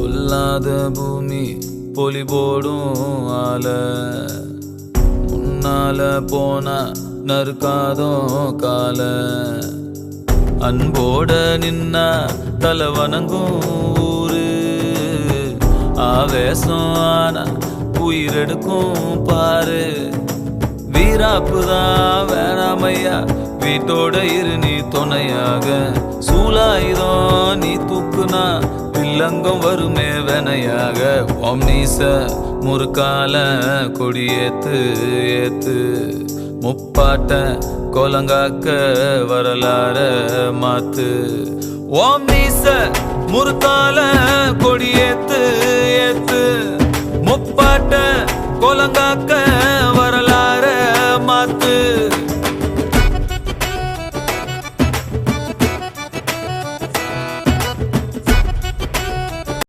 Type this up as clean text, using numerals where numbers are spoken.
பொல்லாத பூமி பொலி போடும் ஆல முன்னால போனா நறுக்காதோ கால அன்போட நின்னா தலை வணங்கும் ஊரு ஆவேசம் ஆனா உயிரெடுக்கும் பாரு வீராப்புதான் வேணாமையா வீட்டோட இரு நீ துணையாக சூலாயுதம் நீ தூக்குனா வில்லங்கம் வருமே வெனையாக ஓம் நீச முறுக்கால கொடியேத்து ஏத்து முப்பாட்ட கோலங்காக்க வரலாற மாத்து ஓம் நீச முறுக்கால கொடியேத்து ஏத்து முப்பாட்ட கோலங்காக்க